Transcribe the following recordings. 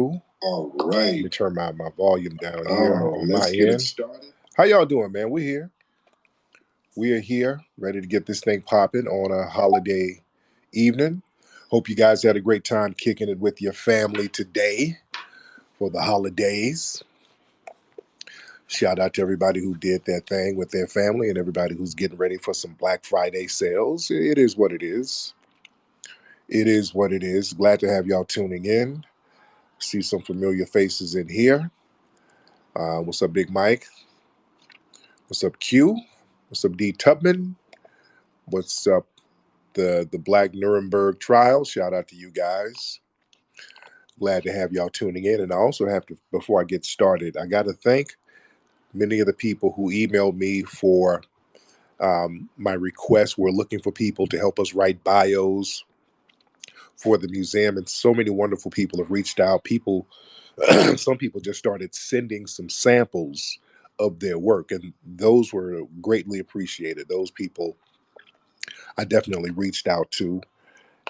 All Let right. me turn my volume down here on my Let's get it end. started. How y'all doing, man? We're here. We are here, ready to get this thing popping on a holiday evening. Hope you guys had a great time kicking it with your family today for the holidays. Shout out to everybody who did their thing with their family and everybody who's getting ready for some Black Friday sales. It is what it is. It is what it is. Glad to have y'all tuning in. See some familiar faces in here. What's up, Big Mike? What's up, Q? What's up, D Tubman? What's up, the Black Nuremberg trial? Shout out to you guys. Glad to have y'all tuning in. And I also have to, before I get started, I got to thank many of the people who emailed me for my request. We're looking for people to help us write bios for the museum, and so many wonderful people have reached out. People, some people just started sending some samples of their work, and those were greatly appreciated. Those people I definitely reached out to,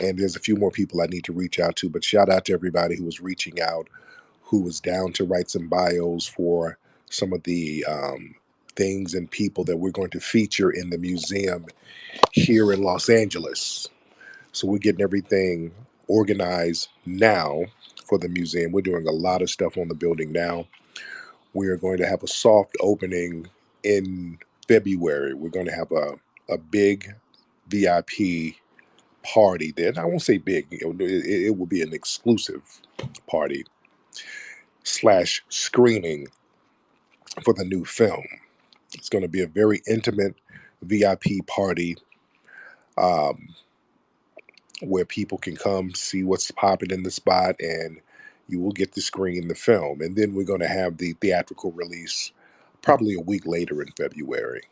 and there's a few more people I need to reach out to. But shout out to everybody who was reaching out, who was down to write some bios for some of the things and people that we're going to feature in the museum here in Los Angeles. So we're getting everything organized now for the museum. We're doing a lot of stuff on the building now. We are going to have a soft opening in February. We're going to have a big VIP party there. And I won't say big, it will be an exclusive party slash screening for the new film. It's going to be a very intimate VIP party, um, where people can come see what's popping in the spot, and you will get to screen the film. And then we're going to have the theatrical release probably a week later in February.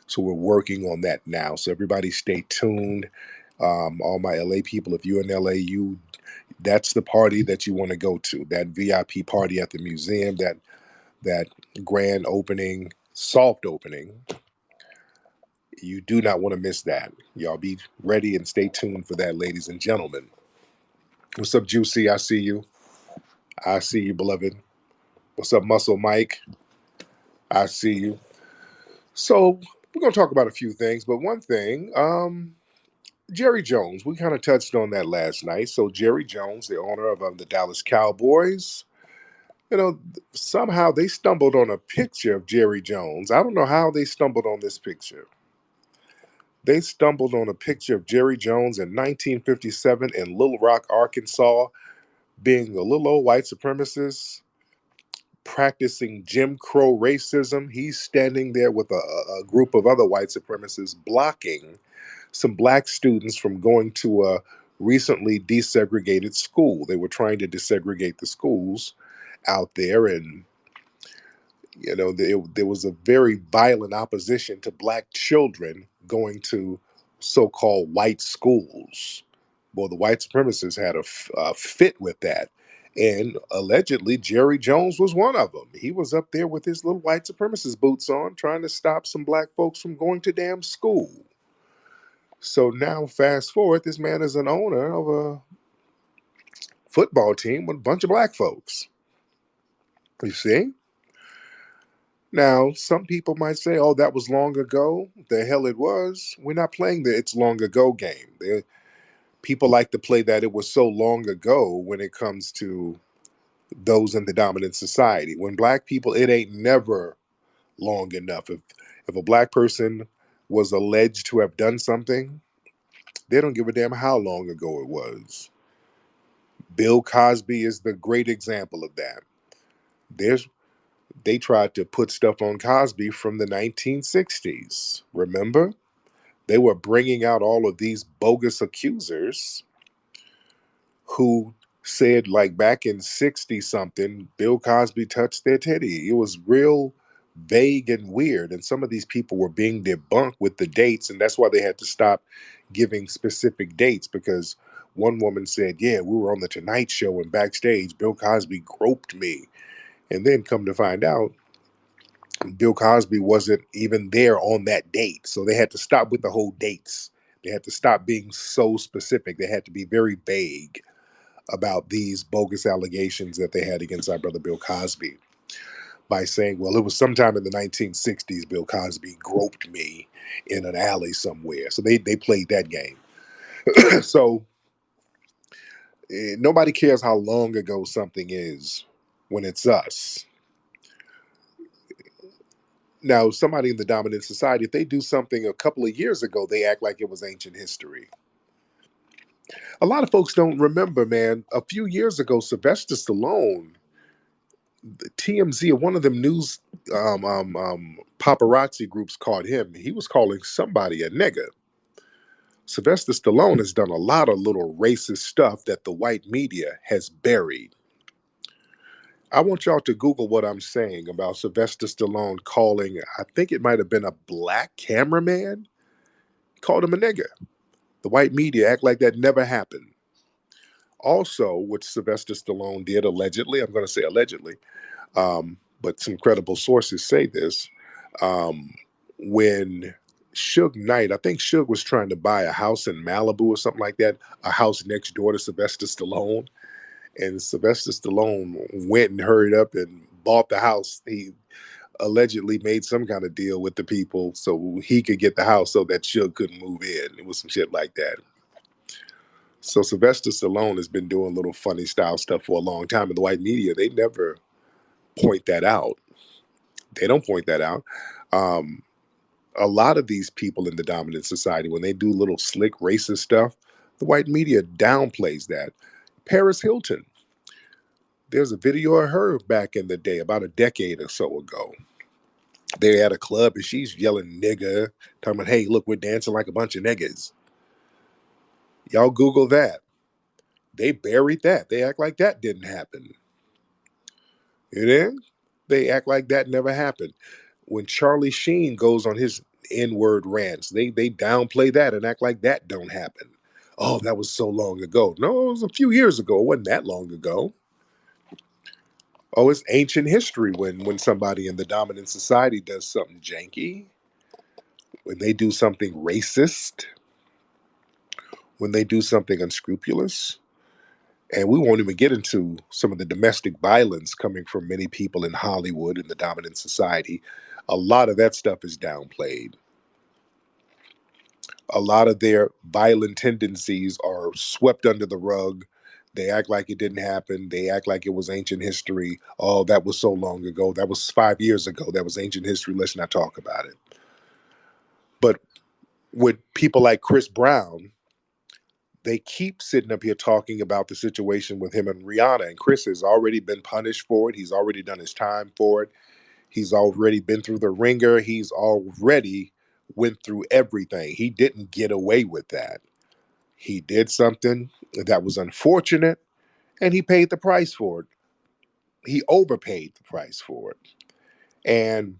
So we're working on that now. So everybody stay tuned. All my LA people, if you're in LA, that's the party that you want to go to. That VIP party at the museum, that grand opening, soft opening. You do not want to miss that. Y'all be ready and stay tuned for that, ladies and gentlemen. What's up, Juicy? I see you. I see you, beloved. What's up, Muscle Mike? I see you. So we're gonna talk about a few things, but one thing, Jerry Jones. We kind of touched on that last night. So Jerry Jones, the owner of the Dallas Cowboys, somehow they stumbled on a picture of Jerry Jones. I don't know how they stumbled on this picture. They stumbled on a picture of Jerry Jones in 1957 in Little Rock, Arkansas, being a little old white supremacist practicing Jim Crow racism. He's standing there with a group of other white supremacists blocking some black students from going to a recently desegregated school. They were trying to desegregate the schools out there, and there was a very violent opposition to black children going to so-called white schools. Well, the white supremacists had a fit with that. And allegedly, Jerry Jones was one of them. He was up there with his little white supremacist boots on, trying to stop some black folks from going to damn school. So now, fast forward, this man is an owner of a football team with a bunch of black folks. You see? Now, some people might say, oh, that was long ago. The hell it was. We're not playing the it's long ago game. People like to play that it was so long ago when it comes to those in the dominant society. When black people, it ain't never long enough. If a black person was alleged to have done something, they don't give a damn how long ago it was. Bill Cosby is the great example of that. There's They tried to put stuff on Cosby from the 1960s. Remember? They were bringing out all of these bogus accusers who said, like back in 60 something, Bill Cosby touched their titty. It was real vague and weird. And some of these people were being debunked with the dates. And that's why they had to stop giving specific dates, because one woman said, yeah, we were on the Tonight Show and backstage, Bill Cosby groped me. And then come to find out, Bill Cosby wasn't even there on that date. So they had to stop with the whole dates. They had to stop being so specific. They had to be very vague about these bogus allegations that they had against our brother Bill Cosby by saying, well, it was sometime in the 1960s Bill Cosby groped me in an alley somewhere. So they played that game. So nobody cares how long ago something is when it's us. Now, somebody in the dominant society, if they do something a couple of years ago, they act like it was ancient history. A lot of folks don't remember, man. A few years ago, Sylvester Stallone, the TMZ, or one of them news paparazzi groups caught him. He was calling somebody a nigger. Sylvester Stallone has done a lot of little racist stuff that the white media has buried. I want y'all to Google what I'm saying about Sylvester Stallone calling, I think it might have been a black cameraman, called him a nigger. The white media act like that never happened. Also, what Sylvester Stallone did allegedly, I'm going to say allegedly, but some credible sources say this, um, when Suge Knight, I think Suge was trying to buy a house in Malibu or something like that, a house next door to Sylvester Stallone. And Sylvester Stallone went and hurried up and bought the house. He allegedly made some kind of deal with the people so he could get the house so that Suge couldn't move in. It was some shit like that. So Sylvester Stallone has been doing little funny style stuff for a long time. And the white media, they never point that out. They don't point that out. Um, a lot of these people in the dominant society, when they do little slick racist stuff, the white media downplays that. Paris Hilton, there's a video of her back in the day, about a decade or so ago. They're at a club and she's yelling nigga, talking about, hey, look, we're dancing like a bunch of niggas. Y'all Google that. They buried that. They act like that didn't happen. You know? They act like that never happened. When Charlie Sheen goes on his N-word rants, they downplay that and act like that don't happen. Oh, that was so long ago. No, it was a few years ago. It wasn't that long ago. Oh, it's ancient history when somebody in the dominant society does something janky, when they do something racist, when they do something unscrupulous. And we won't even get into some of the domestic violence coming from many people in Hollywood in the dominant society. A lot of that stuff is downplayed. A lot of their violent tendencies are swept under the rug. They act like it didn't happen. They act like it was ancient history. Oh, that was so long ago. That was 5 years ago. That was ancient history. Let's not talk about it. But with people like Chris Brown, they keep sitting up here talking about the situation with him and Rihanna. And Chris has already been punished for it. He's already done his time for it. He's already been through the ringer. He's already went through everything. He didn't get away with that. He did something that was unfortunate and he paid the price for it. He overpaid the price for it. And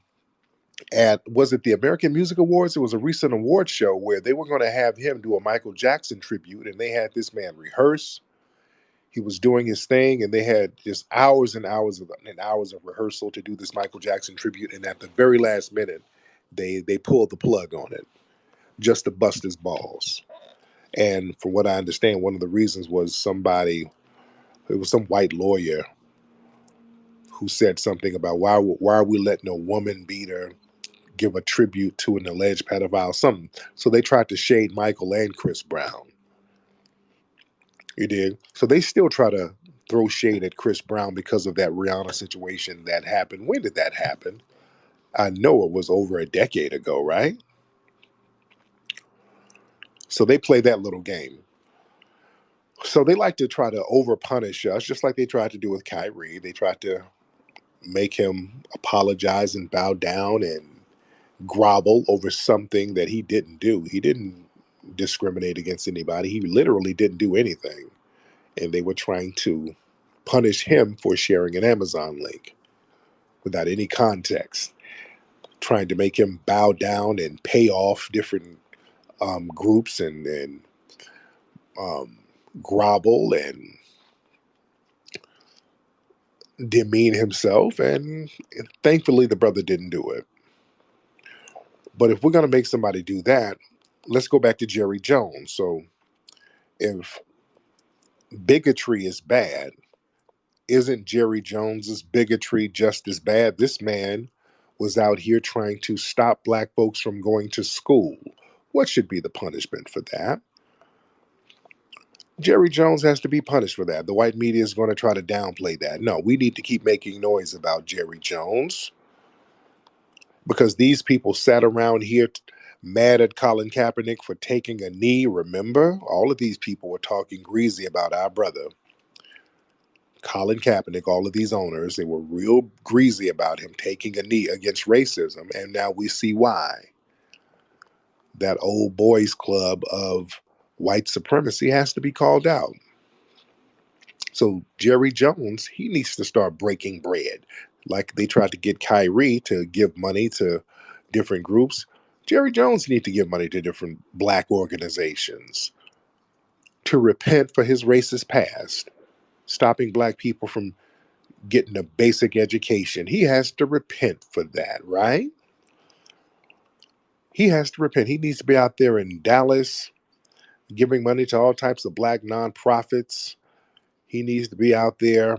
at, was it the American Music Awards? It was a recent award show where they were going to have him do a Michael Jackson tribute, and they had this man rehearse. He was doing his thing, and they had just hours and hours and hours of rehearsal to do this Michael Jackson tribute. And at the very last minute, they pulled the plug on it just to bust his balls. And from what I understand, one of the reasons was somebody, it was some white lawyer who said something about why are we letting a woman beater give a tribute to an alleged pedophile, something. So they tried to shade Michael and Chris Brown. You did. So they still try to throw shade at Chris Brown because of that Rihanna situation that happened. When did that happen? I know it was over a decade ago, right? So they play that little game. So they like to try to over punish us, just like they tried to do with Kyrie. They tried to make him apologize and bow down and grovel over something that he didn't do. He didn't discriminate against anybody. He literally didn't do anything. And they were trying to punish him for sharing an Amazon link without any context, trying to make him bow down and pay off different groups and um, grovel and demean himself. And thankfully, the brother didn't do it. But if we're going to make somebody do that, let's go back to Jerry Jones. So if bigotry is bad. Isn't Jerry Jones's bigotry just as bad? This man was out here trying to stop black folks from going to school. What should be the punishment for that? Jerry Jones has to be punished for that. The white media is going to try to downplay that. No, we need to keep making noise about Jerry Jones because these people sat around here mad at Colin Kaepernick for taking a knee. Remember, all of these people were talking greasy about our brother Colin Kaepernick. All of these owners, they were real greasy about him taking a knee against racism, and now we see why. That old boys club of white supremacy has to be called out. So Jerry Jones, he needs to start breaking bread. Like they tried to get Kyrie to give money to different groups. Jerry Jones needs to give money to different black organizations to repent for his racist past, stopping black people from getting a basic education. He has to repent for that, right? He has to repent. He needs to be out there in Dallas giving money to all types of black nonprofits. He needs to be out there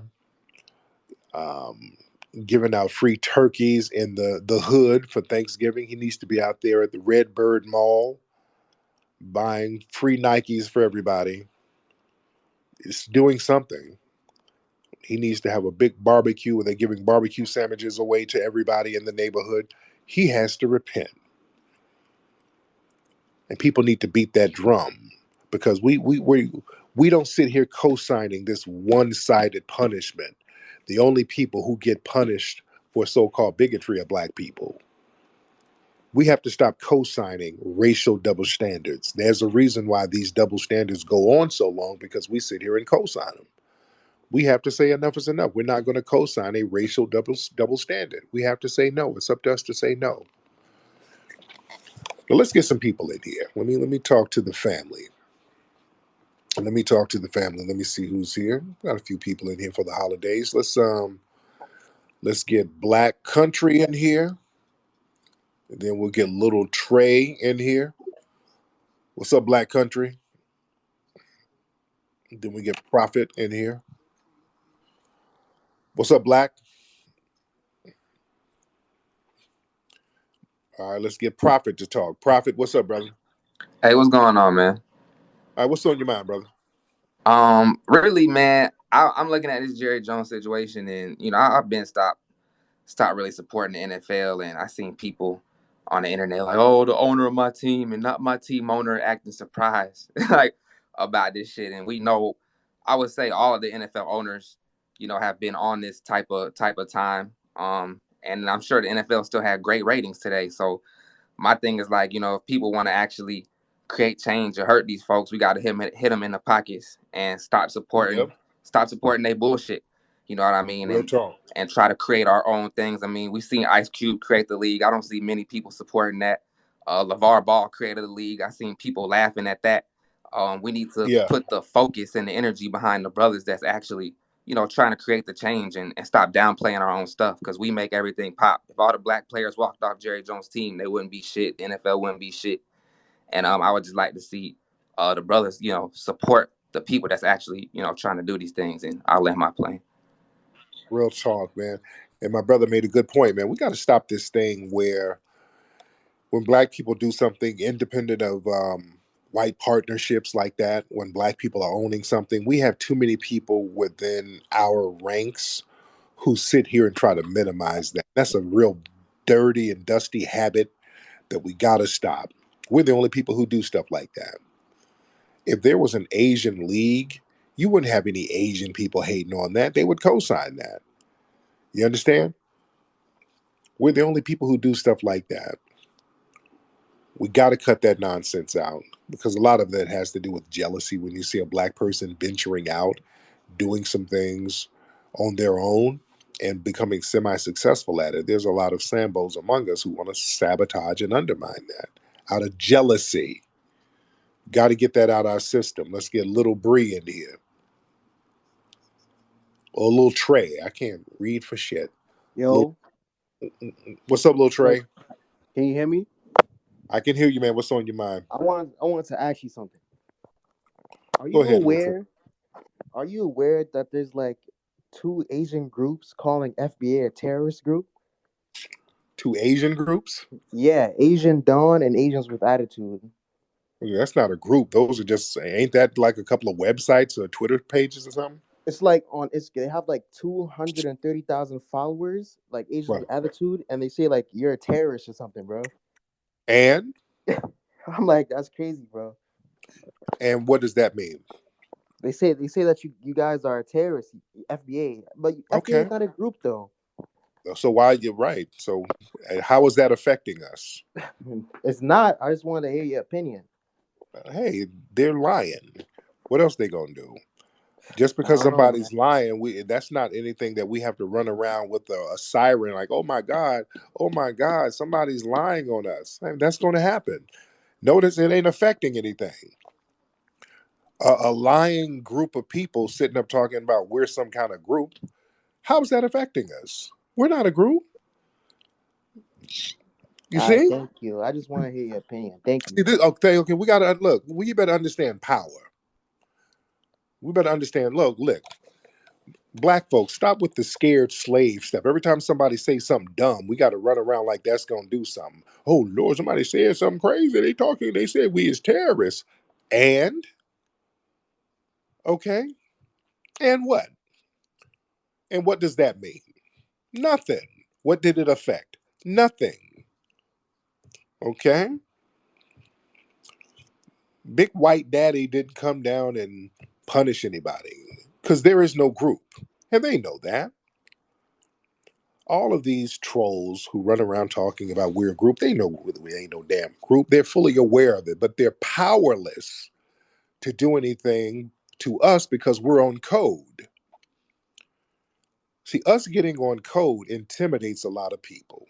um, giving out free turkeys in the hood for Thanksgiving. He needs to be out there at the Redbird Mall buying free Nikes for everybody. It's doing something. He needs to have a big barbecue where they're giving barbecue sandwiches away to everybody in the neighborhood. He has to repent. And people need to beat that drum because we don't sit here co-signing this one-sided punishment. The only people who get punished for so-called bigotry are black people. We have to stop co-signing racial double standards. There's a reason why these double standards go on so long because we sit here and co-sign them. We have to say enough is enough. We're not going to co-sign a racial double standard. We have to say no. It's up to us to say no. But let's get some people in here. Let me talk to the family. Let me talk to the family. Let me see who's here. Got a few people in here for the holidays. Let's get Black Country in here. And then we'll get Little Trey in here. What's up, Black Country? Then we get Prophet in here. What's up, Black? All right, let's get Prophet to talk. Prophet, what's up, brother? Hey, what's going on, man? All right, what's on your mind, brother? Really, man, I'm looking at this Jerry Jones situation, and I've been stopped really supporting the NFL, and I seen people on the internet like, oh, the owner of my team and not my team owner acting surprised like about this shit, and we know, I would say all of the NFL owners, have been on this type of time, and I'm sure the NFL still had great ratings today, so my thing is like, if people want to actually create change or hurt these folks, we got to hit them in the pockets and Yep. stop supporting their bullshit. You know what I mean? Real talk. And try to create our own things. I mean, we've seen Ice Cube create the league. I don't see many people supporting that. LeVar Ball created the league. I seen people laughing at that. We need to Yeah, put the focus and the energy behind the brothers that's actually, trying to create the change and stop downplaying our own stuff because we make everything pop. If all the black players walked off Jerry Jones' team, they wouldn't be shit. The NFL wouldn't be shit. And I would just like to see the brothers, support the people that's actually, trying to do these things. And I'll let my plane. real talk, man. And my brother made a good point, man. We got to stop this thing where when black people do something independent of white partnerships like that, when black people are owning something, we have too many people within our ranks who sit here and try to minimize that. That's a real dirty and dusty habit that we got to stop. We're the only people who do stuff like that. If there was an Asian league, you wouldn't have any Asian people hating on that. They would co-sign that. You understand? We're the only people who do stuff like that. We got to cut that nonsense out because a lot of that has to do with jealousy. When you see a black person venturing out, doing some things on their own and becoming semi-successful at it, there's a lot of Sambos among us who want to sabotage and undermine that out of jealousy. Got to get that out of our system. Let's get Little Bree in here. Or Little Trey. I can't read for shit. Little, Yo, what's up, Little yo, Trey? can you hear me? I can hear you, man. What's on your mind? I want to ask you something. Are Go you ahead, Little Trey. aware Are you aware that there's like two Asian groups calling FBA a terrorist group? Two Asian groups? Yeah, Asian Dawn and Asians with Attitude. That's not a group. Those are just, ain't that like a couple of websites or Twitter pages or something? It's like on it's they have like 230,000 followers, like Asians Right. with Attitude, and they say like you're a terrorist or something, bro. And I'm like, that's crazy, bro. and what does that mean? They say that you guys are terrorists, FBA, but FBA Okay. is not a group though. So why you're right. So how is that affecting us? It's not. I just wanted to hear your opinion. Hey, they're lying. What else they gonna do? Just I because don't know, man. somebody's lying, that's not anything that we have to run around with a siren like, oh my God, somebody's lying on us. I mean, that's going to happen. Notice it ain't affecting anything. A lying group of people sitting up talking about we're some kind of group. How is that affecting us? We're not a group. You All right, see? thank you. I just want to hear your opinion. Thank See you. this, okay, okay. We gotta look. We better understand power. We better understand. Look. Black folks, stop with the scared slave stuff. Every time somebody says something dumb, we got to run around like that's gonna do something. Oh Lord, somebody said something crazy. They talking. They said we is terrorists. And okay, and what? And what does that mean? Nothing. What did it affect? Nothing. Okay. Big White Daddy didn't come down and punish anybody because there is no group, and they know that. All of these trolls who run around talking about we're a group, they know we ain't no damn group. They're fully aware of it, but they're powerless to do anything to us because we're on code. See, us getting on code intimidates a lot of people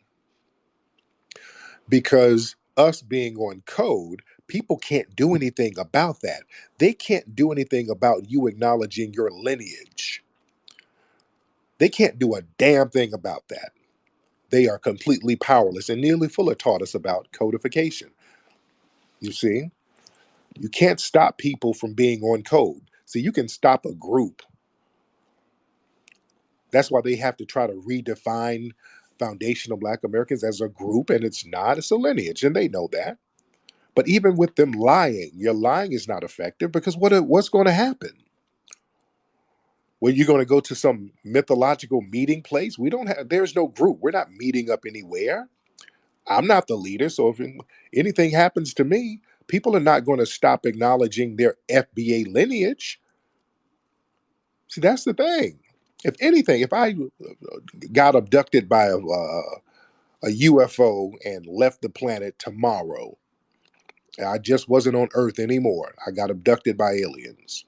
because us being on code, people can't do anything about that. They can't do anything about you acknowledging your lineage. They can't do a damn thing about that. They are completely powerless. And Neely Fuller taught us about codification. You see, you can't stop people from being on code. See, you can stop a group. That's why they have to try to redefine foundational Black Americans as a group, and it's not. It's a lineage, and they know that. But even with them lying, your lying is not effective because what's going to happen? Well, you're going to go to some mythological meeting place. We don't have. There's no group. We're not meeting up anywhere. I'm not the leader, so if anything happens to me, people are not going to stop acknowledging their FBA lineage. See, that's the thing. If anything, if I got abducted by a UFO and left the planet tomorrow, I just wasn't on Earth anymore. I got abducted by aliens.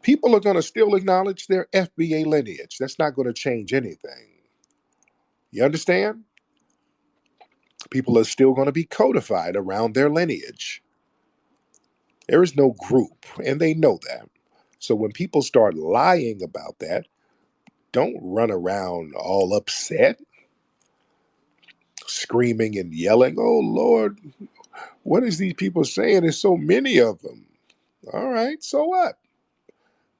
People are going to still acknowledge their FBA lineage. That's not going to change anything. You understand? People are still going to be codified around their lineage. There is no group, and they know that. So when people start lying about that, don't run around all upset, screaming and yelling, "Oh Lord, what is these people saying? There's so many of them." All right, so what?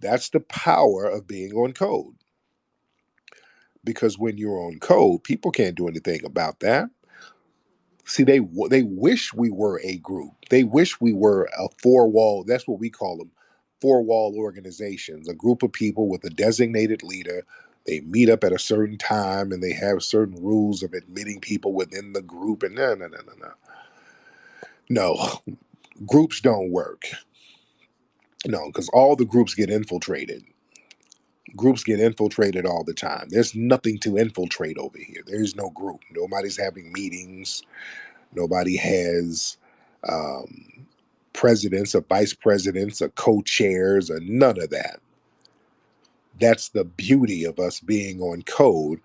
That's the power of being on code. Because when you're on code, people can't do anything about that. See, they wish we were a group. They wish we were a four wall. That's what we call them, four wall organizations. A group of people with a designated leader. They meet up at a certain time and they have certain rules of admitting people within the group. And no. No, groups don't work. No, because all the groups get infiltrated. Groups get infiltrated all the time. There's nothing to infiltrate over here. There's no group. Nobody's having meetings. Nobody has um, presidents or vice presidents or co-chairs or none of that. That's the beauty of us being on code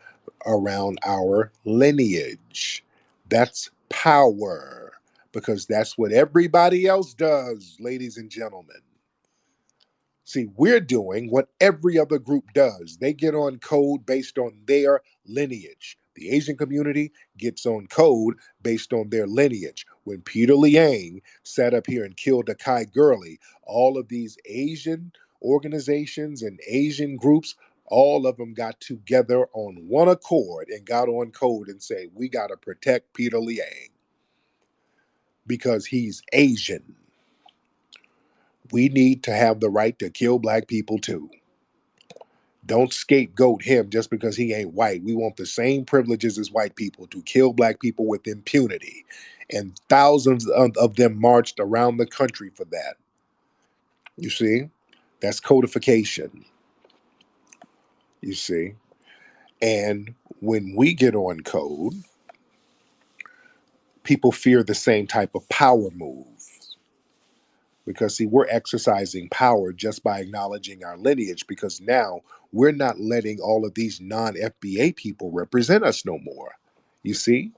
around our lineage. That's power because that's what everybody else does, ladies and gentlemen. See, we're doing what every other group does. They get on code based on their lineage. The Asian community gets on code based on their lineage. When Peter Liang sat up here and killed Akai Gurley, all of these Asian organizations and Asian groups, all of them got together on one accord and got on code and say, we got to protect Peter Liang because he's Asian. We need to have the right to kill black people too. Don't scapegoat him just because he ain't white. We want the same privileges as white people to kill black people with impunity. And thousands of them marched around the country for that. You see? That's codification. You see? And when we get on code, people fear the same type of power move. Because, see, we're exercising power just by acknowledging our lineage, because now we're not letting all of these non FBA people represent us no more. You see?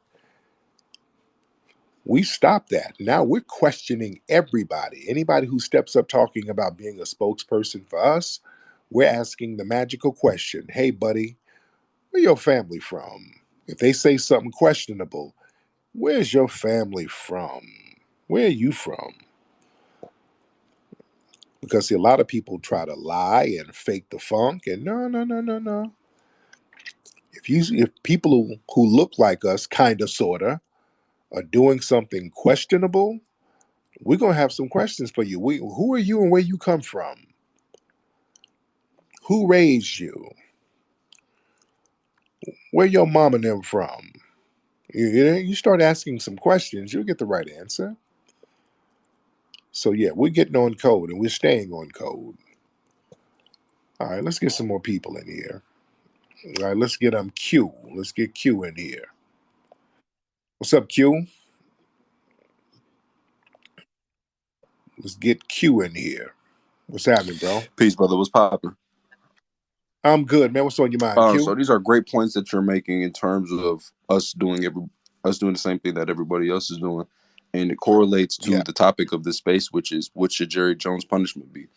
We stopped that. Now we're questioning everybody. Anybody who steps up talking about being a spokesperson for us, we're asking the magical question, hey, buddy, where your family from? If they say something questionable, where's your family from? Where are you from? Because, see, a lot of people try to lie and fake the funk, and no, no, no, no, no. If people who look like us, kind of, sorta, are doing something questionable, we're gonna have some questions for you. Who are you and where you come from? Who raised you? Where your mom and them from? You start asking some questions, you'll get the right answer. So yeah, we're getting on code and we're staying on code. All right, let's get some more people in here. All right, let's get Q. Let's get Q in here. What's up, Q? Let's get Q in here. What's happening, bro? Peace, brother. What's popping? I'm good, man. What's on your mind, So Q? these are great points that you're making in terms of us doing the same thing that everybody else is doing, and it correlates to Yeah, the topic of this space, which is what should Jerry Jones' punishment be,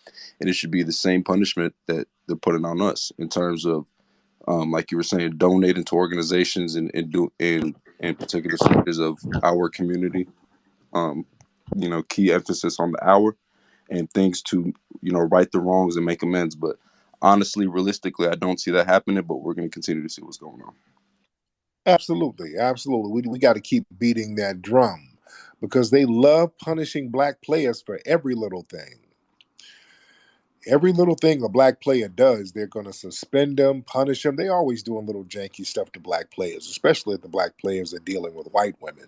and it should be the same punishment that they're putting on us in terms of, like you were saying, donating to organizations and particular sectors of our community. Um, key emphasis on the hour and things to right the wrongs and make amends, but honestly, realistically, I don't see that happening, but we're going to continue to see what's going on. absolutely, absolutely. We got to keep beating that drum because they love punishing black players for every little thing. Every little thing a black player does, they're going to suspend them, punish them. They always doing little janky stuff to black players, especially if the black players are dealing with white women.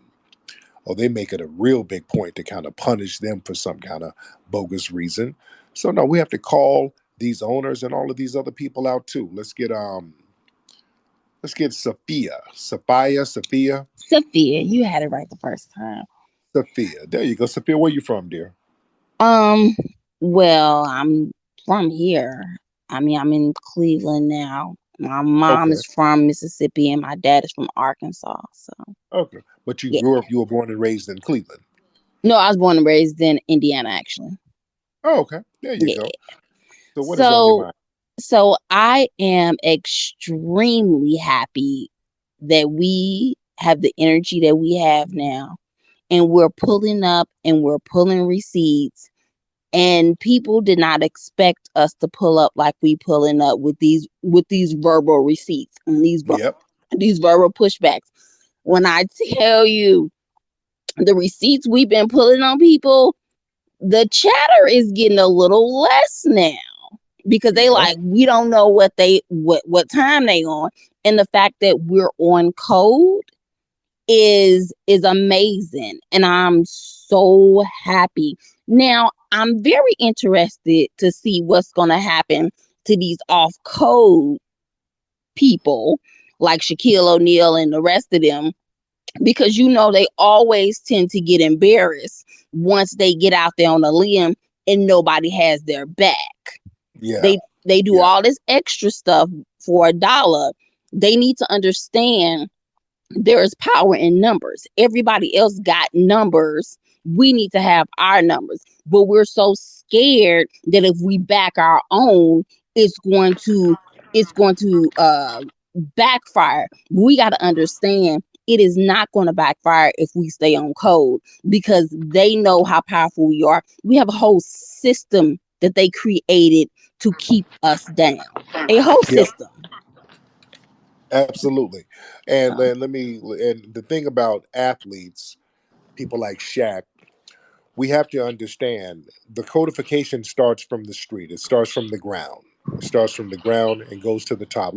Or they make it a real big point to kind of punish them for some kind of bogus reason. So no, we have to call these owners and all of these other people out too. Let's get Sophia. Sophia, you had it right the first time. Sophia. There you go. Sophia, where you from, dear? Um, well, I'm from here. I mean, I'm in Cleveland now. My mom Okay. is from Mississippi and my dad is from Arkansas. So, Okay. But yeah. you were born and raised in Cleveland. No, I was born and raised in Indiana, actually. Oh, okay. There you Yeah. go. So what is on your So, mind? so I am extremely happy that we have the energy that we have now, and we're pulling up and we're pulling receipts, and people did not expect us to pull up like we pulling up with these verbal receipts and Yep. these verbal pushbacks. When I tell you the receipts we've been pulling on people, the chatter is getting a little less now because they Yeah. like, we don't know what time they on, and the fact that we're on code is amazing, and I'm so happy. Now I'm very interested to see what's going to happen to these off code people like Shaquille O'Neal and the rest of them, because they always tend to get embarrassed once they get out there on a limb and nobody has their back. Yeah. They do Yeah. all this extra stuff for $1. They need to understand there is power in numbers. Everybody else got numbers. We need to have our numbers. But we're so scared that if we back our own, it's going to backfire. We got to understand it is not going to backfire if we stay on code, because they know how powerful we are. We have a whole system that they created to keep us down. A whole Yep, system. absolutely. And So then and the thing about athletes, people like Shaq, we have to understand the codification starts from the street. It starts from the ground. It starts from the ground and goes to the top.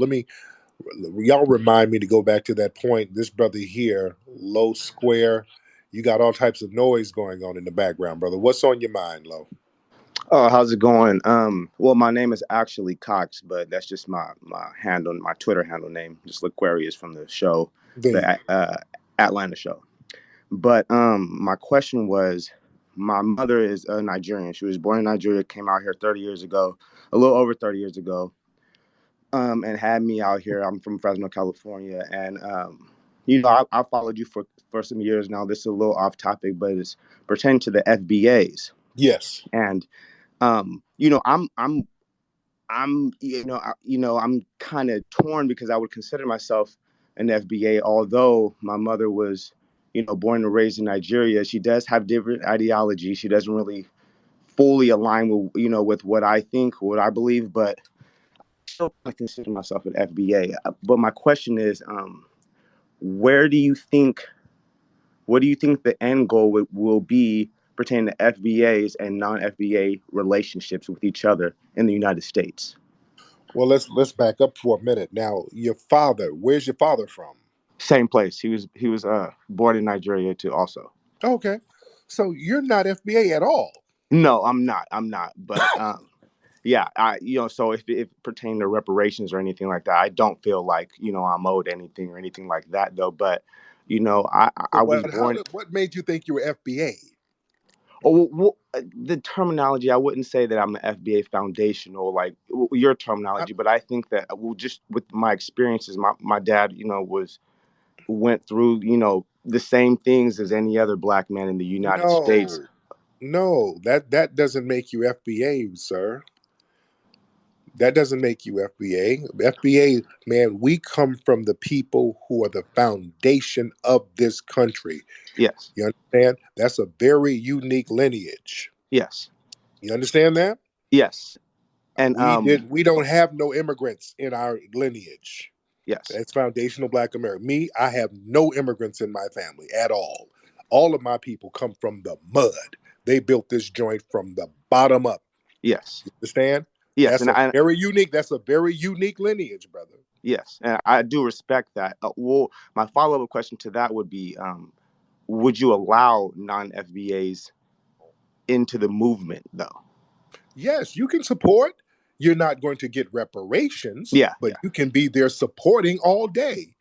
Y'all remind me to go back to that point. This brother here, Low Square, you got all types of noise going on in the background, brother. What's on your mind, Low? Oh, how's it going? Well, my name is actually Cox, but that's just my handle, my Twitter handle name, just Aquarius from the show, There you the go. Atlanta show. But my question was, my mother is a Nigerian. She was born in Nigeria, came out here 30 years ago, a little over 30 years ago, and had me out here. I'm from Fresno, California, and I followed you for some years now. This is a little off topic, but it's pertaining to the FBAs, Yes. and I'm I'm kind of torn because I would consider myself an FBA, although my mother was, born and raised in Nigeria. She does have different ideology. She doesn't really fully align with, with what I think, what I believe, but still I consider myself an FBA. But my question is, where do you think, what do you think the end goal will be pertaining to FBAs and non-FBA relationships with each other in the United States? Well, let's back up for a minute. Now, your father, where's your father from? Same place. He was born in Nigeria too. Also, Okay. So you're not FBA at all. no, I'm not. I'm not. But yeah, so if it pertained to reparations or anything like that, I don't feel like I'm owed anything or anything like that though. But I was born. What made you think you were FBA? Oh, the terminology, I wouldn't say that I'm an FBA foundational, like your terminology, but I think that just with my experiences, my dad, went through, the same things as any other black man in the United States. No, no, that doesn't make you FBA, sir. That doesn't make you FBA. FBA, man, we come from the people who are the foundation of this country. Yes. You understand? That's a very unique lineage. Yes. You understand that? Yes. And We don't have no immigrants in our lineage. yes. That's foundational black America. Me, I have no immigrants in my family at all. All of my people come from the mud. They built this joint from the bottom up. Yes. You understand? Yes. And I That's a very unique lineage, brother. yes, and I do respect that. Well, my follow-up question to that would be, would you allow non-FBAs into the movement though? Yes, you can support. You're not going to get reparations, Yeah, but yeah, you can be there supporting all day.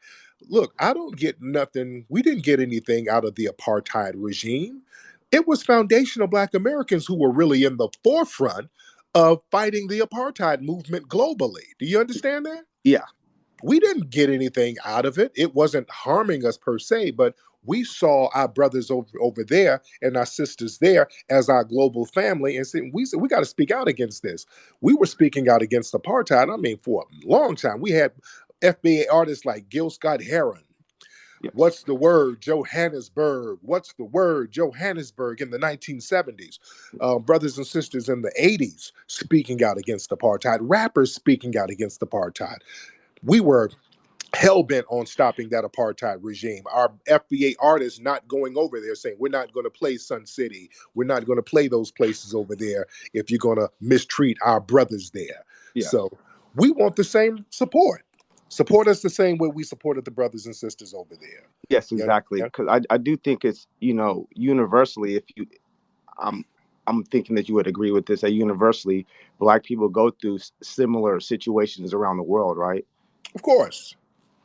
Look, I don't get nothing. We didn't get anything out of the apartheid regime. It was foundational black Americans who were really in the forefront of fighting the apartheid movement globally. Do you understand that? yeah, We didn't get anything out of it. It wasn't harming us per se, but we saw our brothers over there and our sisters there as our global family, and said we got to speak out against this. We were speaking out against apartheid. I mean, for a long time, we had FBA artists like Gil Scott Heron. yes, What's the word, Johannesburg? What's the word, Johannesburg in the 1970s? Brothers and sisters in the 80s speaking out against apartheid. Rappers speaking out against apartheid. We were hell bent on stopping that apartheid regime. Our FBA artists not going over there saying, we're not going to play Sun City. We're not going to play those places over there if you're going to mistreat our brothers there. yeah, So we want the same support. Support us the same way we supported the brothers and sisters over there. yes, You exactly. understand? Because I do think it's universally, if you I'm I'm thinking that you would agree with this, that universally black people go through similar situations around the world, right? Of course.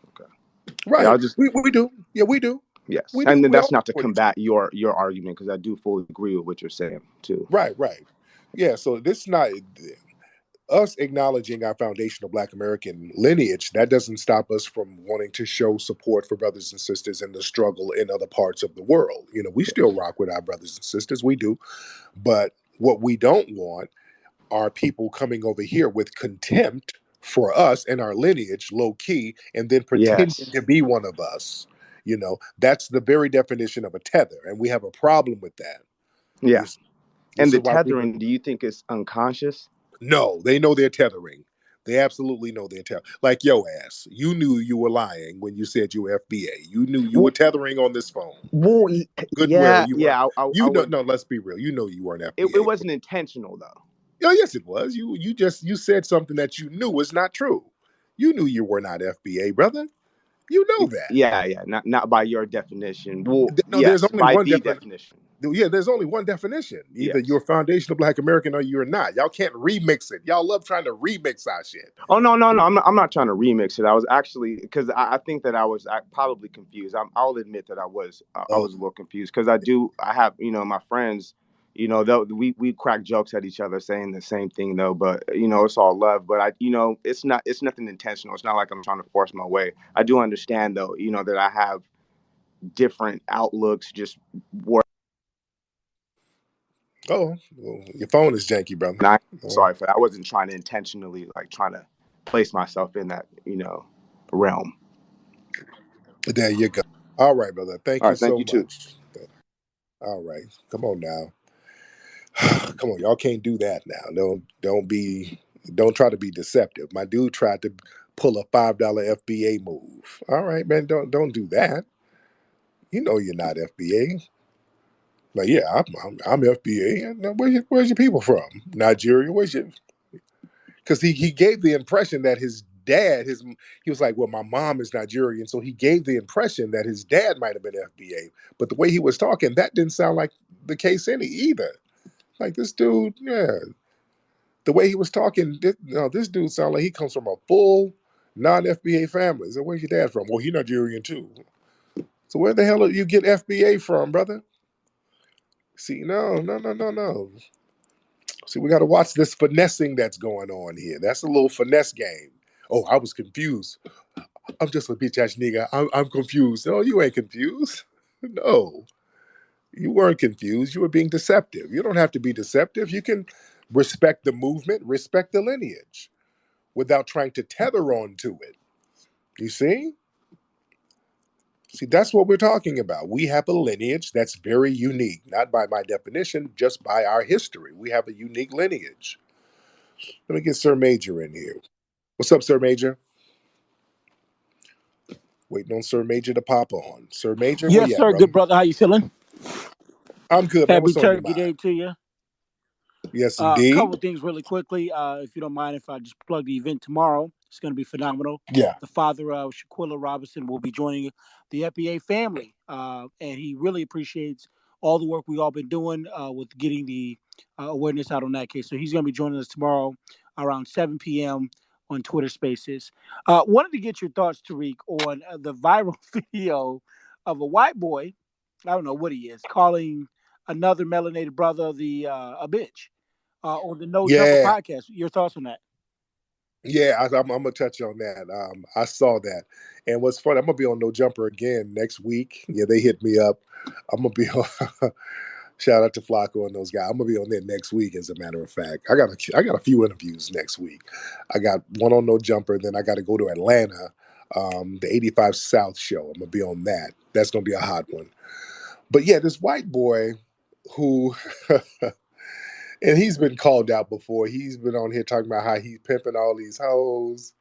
Okay. Yeah, Right. I'll just We do. Yeah, we do. yes, We and do. then We that's all not to support each other. combat your argument because I do fully agree with what you're saying too. Right, right. Yeah, so this is not us acknowledging our foundational Black American lineage. That doesn't stop us from wanting to show support for brothers and sisters in the struggle in other parts of the world. We still rock with our brothers and sisters, we do. But what we don't want are people coming over here with contempt for us and our lineage, low key, and then pretending Yes. to be one of us. That's the very definition of a tether, and we have a problem with that. Yeah. This And is the why people. tethering, do you think it's unconscious? No, they know they're tethering. They absolutely know they're tethering. Like your ass. You knew you were lying when you said you were FBA. You knew you were tethering on this phone. Well, Goodwill, yeah, you were. yeah. I You know, would. no, let's be real. You know you weren't It FBA. wasn't intentional though. Oh, yes, it was. You said something that you knew was not true. You knew you were not FBA, brother. You know that. Yeah, yeah. Not by your definition. Well, No, there's yes, only by one the definition. definition. Yeah, there's only one definition. Either Yes. you're foundational Black American or you're not. Y'all can't remix it. Y'all love trying to remix our shit. Oh no, no, no! I'm not trying to remix it. I was actually because I think that I probably confused. I'll admit that I Oh, was a little confused because I have my friends, we crack jokes at each other saying the same thing though, but it's all love. But it's nothing intentional. It's not like I'm trying to force my way. I do understand though, that I have different outlooks. Just work. well, your phone is janky, brother. And I'm Oh, sorry for that. I wasn't trying to intentionally trying to place myself in that realm. there you go. All right, brother. Thank All you right, thank so you too. much. All right, come on now. Come on, y'all can't do that now. Don't try to be deceptive. My dude tried to pull a $5 FBA move. All right, man, don't do that. You know you're not FBA. Like, yeah, I'm FBA. Now, where's your people from? Nigeria. Where's your? Because he gave the impression that his dad, he was like, well, my mom is Nigerian, so he gave the impression that his dad might have been FBA. But the way he was talking, that didn't sound like the case either. Like this dude, yeah, the way he was talking, this dude sounded like he comes from a full non-FBA family. So where's your dad from? Well, he's Nigerian too. So where the hell did you get FBA from, brother? See, no. See, we got to watch this finessing that's going on here. That's a little finesse game. Oh, I was confused. I'm just a bitch ass nigga. I'm confused. No, you ain't confused. No, you weren't confused. You were being deceptive. You don't have to be deceptive. You can respect the movement, respect the lineage without trying to tether on to it. You see? See, that's what we're talking about. We have a lineage that's very unique, not by my definition, just by our history. We have a unique lineage. Let me get Sir Major in here. What's up, Sir Major? Waiting on Sir Major to pop on. Sir Major, where Yes, you at, sir. brother? Good brother. How you feeling? I'm good, man. Happy What's on your Turkey mind? Day to you. Yes, A couple indeed. things really quickly. If you don't mind, if I just plug the event tomorrow, it's going to be phenomenal. Yeah. The father of Shaquilla Robinson will be joining the FBA family, and he really appreciates all the work we all been doing with getting the awareness out on that case. So he's going to be joining us tomorrow around 7 p.m. on Twitter Spaces. Wanted to get your thoughts, Tariq, on the viral video of a white boy. I don't know what he is calling another melanated brother a bitch on the No Jumper Yeah. podcast. Your thoughts on that? Yeah, I'm gonna touch on that. I saw that, and what's funny, I'm gonna be on No Jumper again next week. Yeah, they hit me up. I'm gonna be on. Shout out to Flacco and those guys. I'm gonna be on there next week. As a matter of fact, I got a few interviews next week. I got one on No Jumper. Then I got to go to Atlanta, the 85 South show. I'm gonna be on that. That's gonna be a hot one. But yeah, this white boy who. And he's been called out before. He's been on here talking about how he's pimping all these hoes.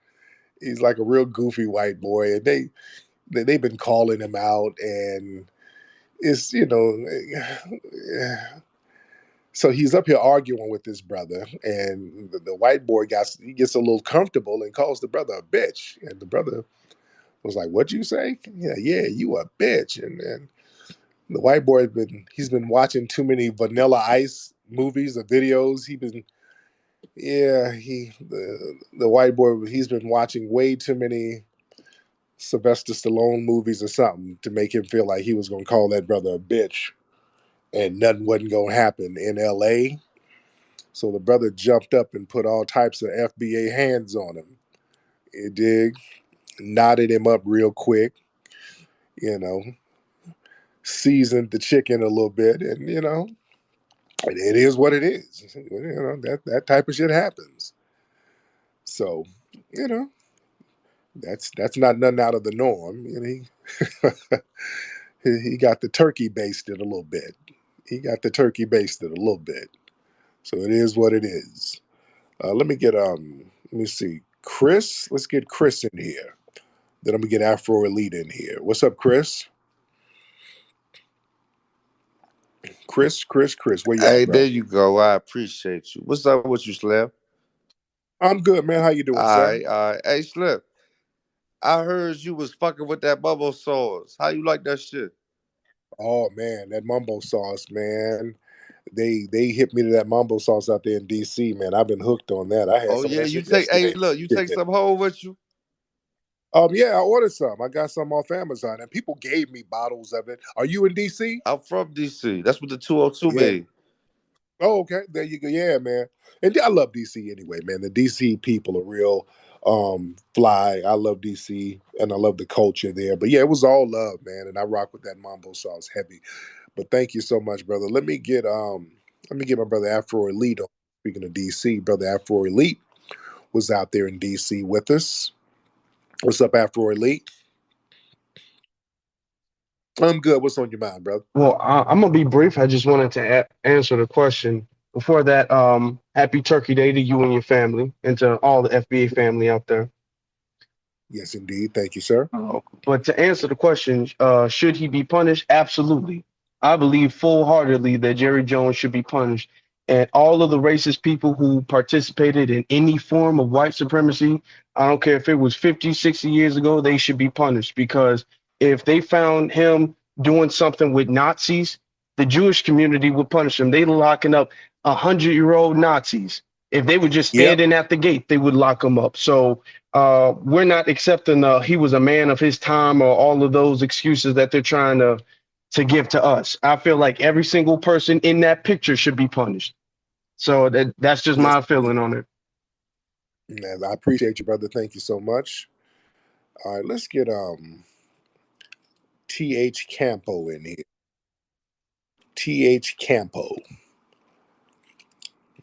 He's like a real goofy white boy, and they've been calling him out, and it's so he's up here arguing with his brother, and the white boy gets a little comfortable and calls the brother a bitch, and the brother was like, "What'd you say? Yeah, you a bitch." And the white boy he's been watching too many Vanilla Ice movies or videos. The white boy, he's been watching way too many Sylvester Stallone movies or something to make him feel like he was going to call that brother a bitch and nothing wasn't going to happen in LA. So the brother jumped up and put all types of FBA hands on him. He did, knotted him up real quick, you know, seasoned the chicken a little bit, and it is what it is. That type of shit happens. So, you know, that's not nothing out of the norm. He got the turkey basted a little bit. He got the turkey basted a little bit. So it is what it is. Let me get let me see, Chris. Let's get Chris in here. Then I'm gonna get Afro Elite in here. What's up, Chris? Chris. Where you at, Hey, there bro? you go. I appreciate you. What's up with you, Slim? I'm good, man. How you doing, All sir? right, all right. Hey, Slim, I heard you was fucking with that bubble sauce. How you like that shit? Oh man, that mumbo sauce, man. They hit me to that mumbo sauce out there in DC, man. I've been hooked on that. I had Oh some of yeah, that you shit take. Hey, yesterday. look, you Kicked take it. some home with you. Yeah, I ordered some. I got some off Amazon, and people gave me bottles of it. Are you in DC? I'm from DC. That's what the 202 Yeah. mean. Oh, okay. There you go. Yeah, man. And I love DC anyway, man. The DC people are real fly. I love DC and I love the culture there. But yeah, it was all love, man. And I rock with that mambo sauce heavy. But thank you so much, brother. Let me get my brother Afro Elite on. Speaking of DC, brother Afro Elite was out there in DC with us. What's up, Afro Elite? I'm good. What's on your mind, brother? Well, I'm gonna be brief. I just wanted to answer the question. Before that, happy Turkey Day to you and your family, and to all the FBA family out there. Yes, indeed. Thank you, sir. But to answer the question, should he be punished? Absolutely. I believe full heartedly that Jerry Jones should be punished. And all of the racist people who participated in any form of white supremacy, I don't care if it was 50, 60 years ago, they should be punished because if they found him doing something with Nazis, the Jewish community would punish him. They locking up 100-year-old Nazis. If they were just Yep. standing at the gate, they would lock them up. So we're not accepting he was a man of his time or all of those excuses that they're trying to give to us. I feel like every single person in that picture should be punished. So that's just Yes. my feeling on it. And I appreciate you, brother. Thank you so much. All right, let's get TH Campo in here. TH Campo.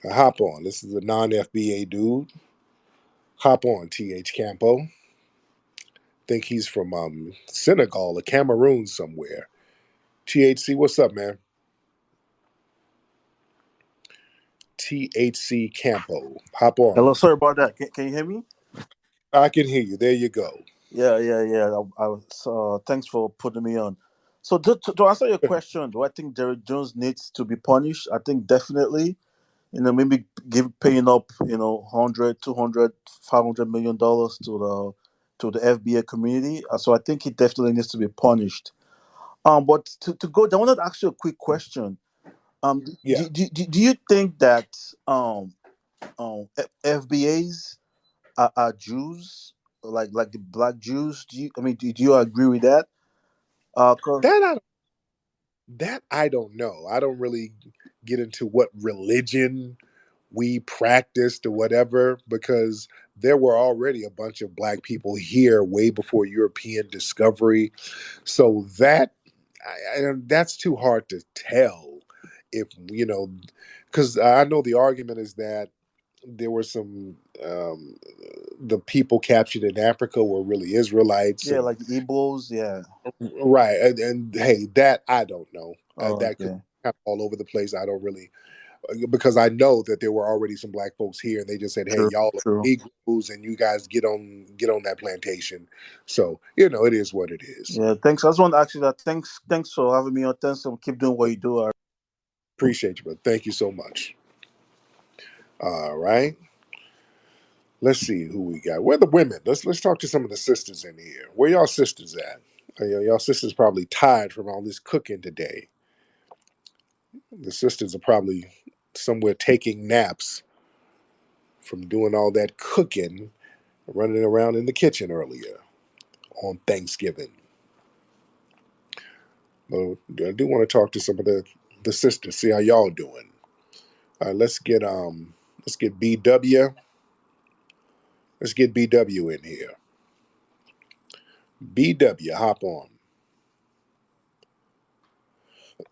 Now hop on. This is a non FBA dude. Hop on, TH Campo. Think he's from Senegal or Cameroon somewhere. THC, what's up, man? THC Campo. Hop Hello, on. sorry about that. Can you hear me? I can hear you. There you go. Yeah. I was. Thanks for putting me on. So to answer your question, do I think Derek Jones needs to be punished? I think definitely. Maybe paying up, 100, 200, $500 million to the FBA community. So I think he definitely needs to be punished. But to go, I wanted to ask you a quick question. Yeah. Do you think that FBAs are Jews, like the black Jews? Do you agree with that? 'Cause- That I that I don't know. I don't really get into what religion we practiced or whatever because there were already a bunch of black people here way before European discovery. So that's too hard to tell if because I know the argument is that there were some the people captured in Africa were really Israelites yeah, and like the Igbos. Yeah. right and hey that I don't know Oh, that could okay. be kind of all over the place. I don't really because I know that there were already some black folks here, and they just said, "Hey, True. y'all are True. Negroes, and you guys get on that plantation." So it is what it is. Yeah. Thanks. I just want to ask you that. Thanks for having me on. Thanks for keep doing what you do. Appreciate you, brother. Thank you so much. All right, let's see who we got. Where the women? Let's talk to some of the sisters in here. Where y'all sisters at? Y'all sisters probably tired from all this cooking today. The sisters are probably somewhere taking naps from doing all that cooking, running around in the kitchen earlier on Thanksgiving. But I do want to talk to some of the sisters, see how y'all doing. All right, let's get BW. Let's get BW in here. BW, hop on.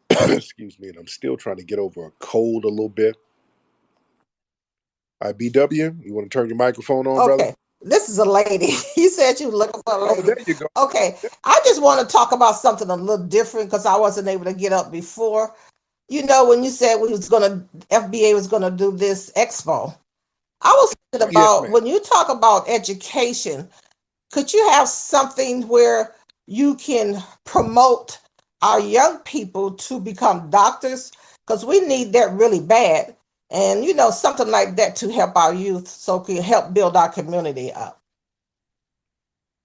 Excuse me, and I'm still trying to get over a cold a little bit. All right, BW, you want to turn your microphone on, brother? Okay, this is a lady. You said you were looking for a Oh, lady. there you go. Okay, I just want to talk about something a little different because I wasn't able to get up before. When you said we was gonna FBA was gonna do this expo, I was thinking Yes, about ma'am. when you talk about education, could you have something where you can promote our young people to become doctors? Because we need that really bad. And something like that to help our youth so it can help build our community up.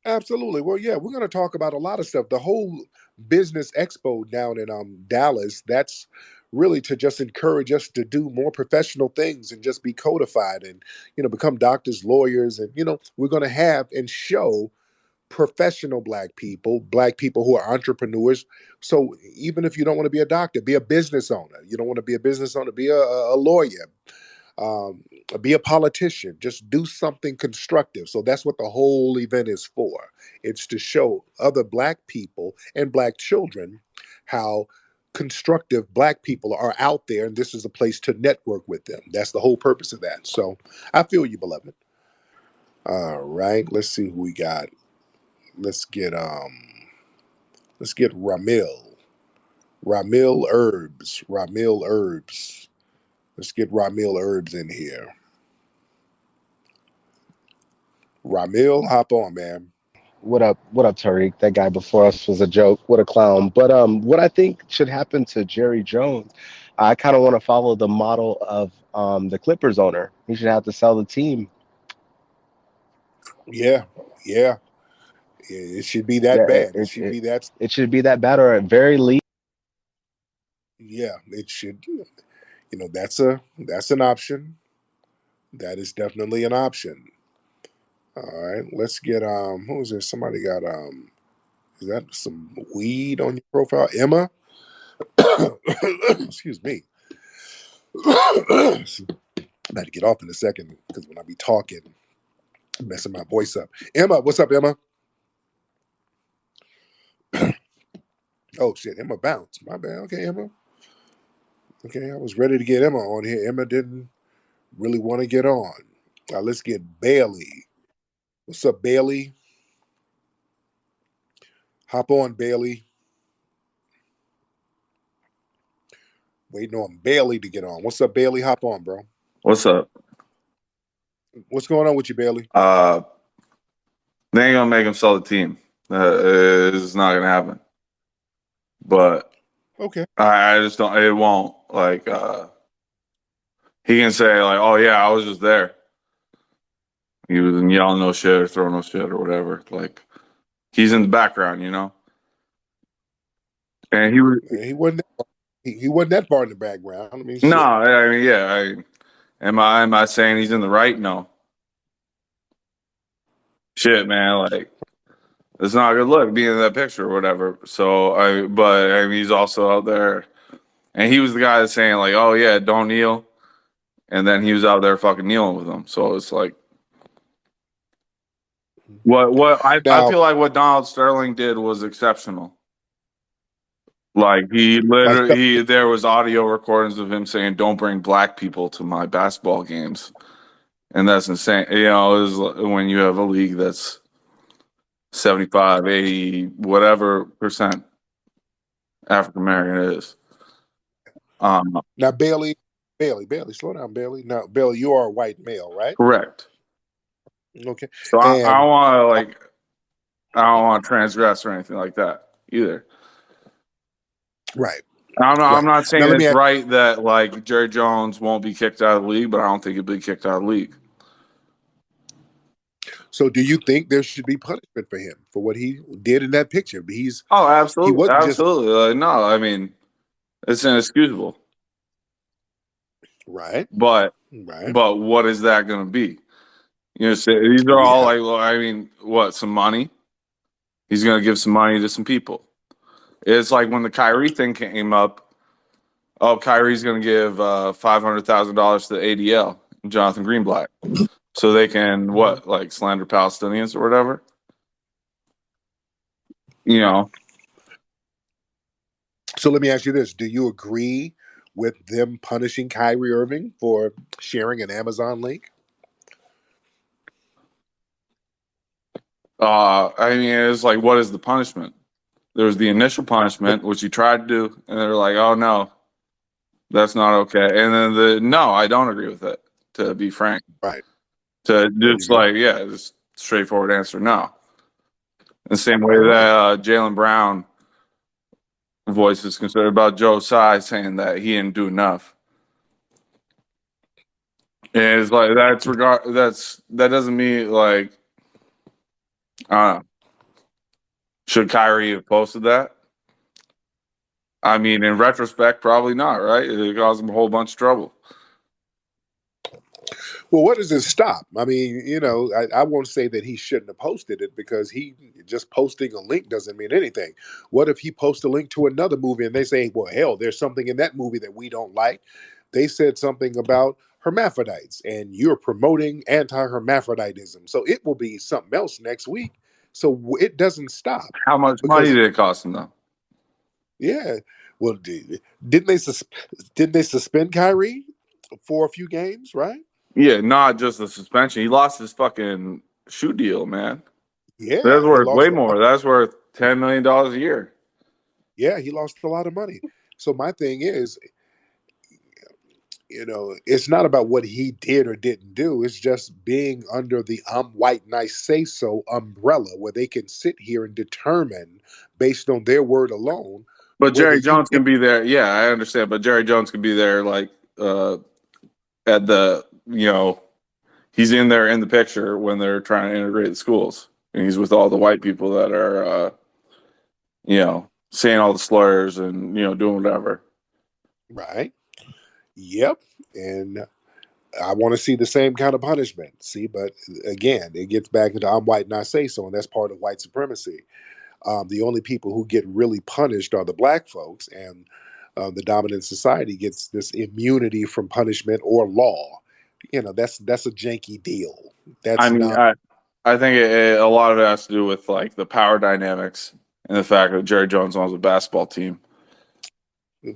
Absolutely. Well, yeah, we're going to talk about a lot of stuff. The whole business expo down in Dallas, that's really to just encourage us to do more professional things and just be codified and become doctors, lawyers, and we're going to have and show professional black people who are entrepreneurs. So even if you don't want to be a doctor, be a business owner. You don't want to be a business owner, be a lawyer, um, be a politician, just do something constructive. So that's what the whole event is for. It's to show other black people and black children how constructive black people are out there, and this is a place to network with them. That's the whole purpose of that. So I feel you, beloved. All right, let's see who we got. Let's get Ramil. Ramil Herbs. Let's get Ramil Herbs in here. Ramil, hop on, man. What up, Tariq? That guy before us was a joke. What a clown. But what I think should happen to Jerry Jones, I kind of want to follow the model of the Clippers owner. He should have to sell the team. Yeah, yeah. It should be that Yeah, bad. It should be that. it should be that bad, or at very least. Yeah, it should. That's an option. That is definitely an option. All right, let's get who is this? Somebody got is that some weed on your profile? Emma? Excuse me. I'm about to get off in a second because when I be talking, I'm messing my voice up. Emma, what's up, Emma? Oh shit, Emma bounced. My bad. Okay, Emma. Okay, I was ready to get Emma on here. Emma didn't really want to get on. Let's get Bailey. What's up, Bailey? Hop on, Bailey. Waiting on Bailey to get on. What's up, Bailey? Hop on, bro. What's up? What's going on with you, Bailey? They ain't gonna make him sell the team. It's not gonna happen. But Okay. I just don't. It won't. Like he can say like, "Oh yeah, I was just there." He was yelling no shit or throwing no shit or whatever. Like he's in the background, you know. And he was He wasn't. He wasn't that far in the background. I mean, no. shit. I mean, yeah. Am I saying he's in the right? No. Shit, man. Like it's not a good look being in that picture or whatever. But I mean, he's also out there, and he was the guy that's saying like, "Oh yeah, don't kneel," and then he was out there fucking kneeling with them. So it's like, I Now, feel like what Donald Sterling did was exceptional. Like he like, literally, there was audio recordings of him saying, "Don't bring black people to my basketball games," and that's insane. You know, is when you have a league that's 75, 80, whatever percent African American is. now, Bailey, slow down, Bailey. Now, Bailey, you are a white male, right? Correct. Okay, So I and don't want to I don't want to transgress or anything like that either. right, I'm right. not Now, saying let me it's ask. right that like Jerry Jones won't be kicked out of the league, but I don't think he'll be kicked out of the league. So, do you think there should be punishment for him for what he did in that picture? Oh, He absolutely, wasn't just absolutely. No, I mean it's inexcusable. right, But right. what is that going to be? You know, these are We all have like, well, I mean, what? Some money? He's going to give some money to some people. It's like when the Kyrie thing came up. Oh, Kyrie's going to give $500,000 to the ADL, Jonathan Greenblatt, so they can Mhm. like slander Palestinians or whatever. You know, So let me ask you this: do you agree with them punishing Kyrie Irving for sharing an Amazon link? I mean, it's like, what is the punishment? There was the initial punishment, which he tried to do, and they're like, oh no, that's not okay. And then no, I don't agree with it. to be frank. Right. To There you just go. just straightforward answer, no. The same way All right. that Jalen Brown voices concerned about Joe Tsai saying that he didn't do enough. And it's like that doesn't mean like should Kyrie have posted that? I mean, in retrospect, probably not, right? It caused him a whole bunch of trouble. Well, what does it stop? I mean, I won't say that he shouldn't have posted it because he just posting a link doesn't mean anything. What if he posts a link to another movie and they say, well, hell, there's something in that movie that we don't like? They said something about hermaphrodites and you're promoting anti-hermaphroditism. So it will be something else next week. So it doesn't stop How much money because, did it cost him, though? yeah, well, didn't they suspend Kyrie for a few games, right? Yeah, not just the suspension. He lost his fucking shoe deal, man. That's Yeah, he worth way lost a more. lot. That's worth $10 million a year. Yeah, he lost a lot of money. So my thing is, it's not about what he did or didn't do. It's just being under the I'm white and I say so umbrella where they can sit here and determine based on their word alone But whether Jerry you Jones can be there. Yeah, I understand. But Jerry Jones can be there, like at the he's in there in the picture when they're trying to integrate the schools, and he's with all the white people that are saying all the slurs and doing whatever. right. Yep. And I want to see the same kind of punishment. See, but again, it gets back into I'm white and I say so, and that's part of white supremacy. The only people who get really punished are the black folks, and the dominant society gets this immunity from punishment or law. That's a janky deal. I That's mean, not I think a lot of it has to do with like the power dynamics and the fact that Jerry Jones owns a basketball team.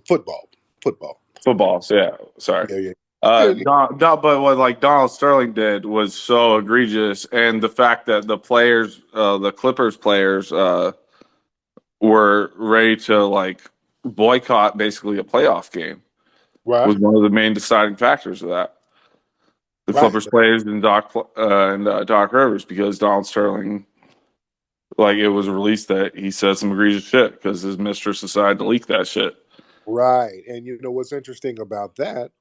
football. Football. Football, so yeah, sorry. Yeah, yeah. Yeah, But what like Donald Sterling did was so egregious, and the fact that the players, the Clippers players, were ready to like boycott basically a playoff game was right, one of the main deciding factors of that. The right. Clippers players and Doc Rivers, because Donald Sterling, like it was released that he said some egregious shit because his mistress decided to leak that shit. Right. And you know what's interesting about that?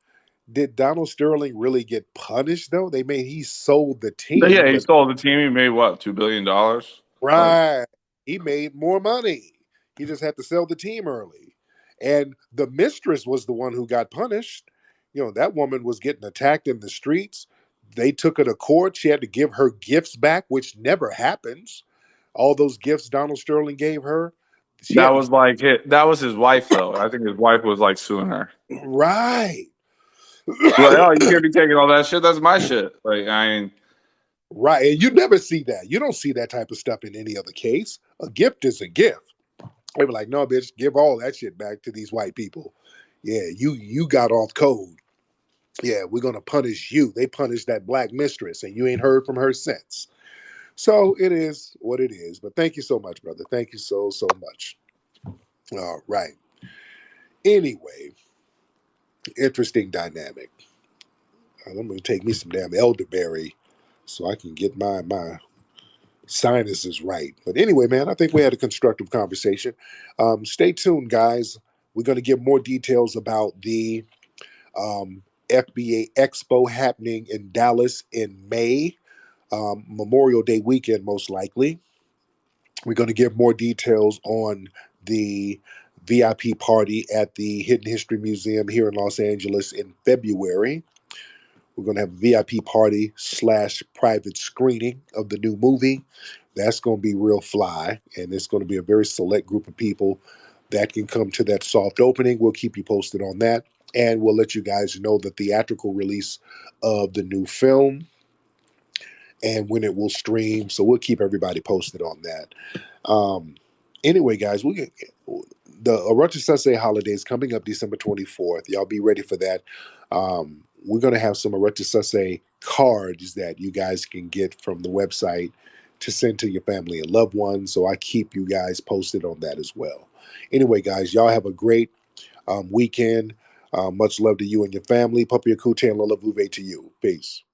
Did Donald Sterling really get punished though? He sold the But team, yeah, he but sold the team. He made what, $2 billion? Like right. He made more money. He just had to sell the team early. And the mistress was the one who got punished. That woman was getting attacked in the streets. They took her to court. She had to give her gifts back, which never happens. All those gifts Donald Sterling gave her, she that had was like that was his wife though. I think his wife was like suing her. right. Like, oh, you can't be taking all that shit. That's my shit. Like, I mean, Right. And you never see that. You don't see that type of stuff in any other case. A gift is a gift. They were like, no, bitch, give all that shit back to these white people. Yeah, you got off code. Yeah, we're gonna punish you. They punished that black mistress, and you ain't heard from her since. So it is what it is. But thank you so much, brother. Thank you so much. All right. Anyway, interesting dynamic. I'm gonna take me some damn elderberry so I can get my sinuses right. But anyway, man, I think we had a constructive conversation. Stay tuned, guys. We're going to give more details about the FBA Expo happening in Dallas in May, Memorial Day weekend, most likely. We're going to give more details on the VIP party at the Hidden History Museum here in Los Angeles in February. We're going to have a VIP party / private screening of the new movie. That's going to be real fly, and it's going to be a very select group of people that can come to that soft opening. We'll keep you posted on that, and we'll let you guys know the theatrical release of the new film and when it will stream. So we'll keep everybody posted on that. Anyway, guys, the Orochi Sensei holiday is coming up December 24th. Y'all be ready for that. We're going to have some Orochi Sensei cards that you guys can get from the website to send to your family and loved ones. So I keep you guys posted on that as well. Anyway, guys, y'all have a great weekend. Much love to you and your family. Papi Akute and Lola Vuve to you. Peace.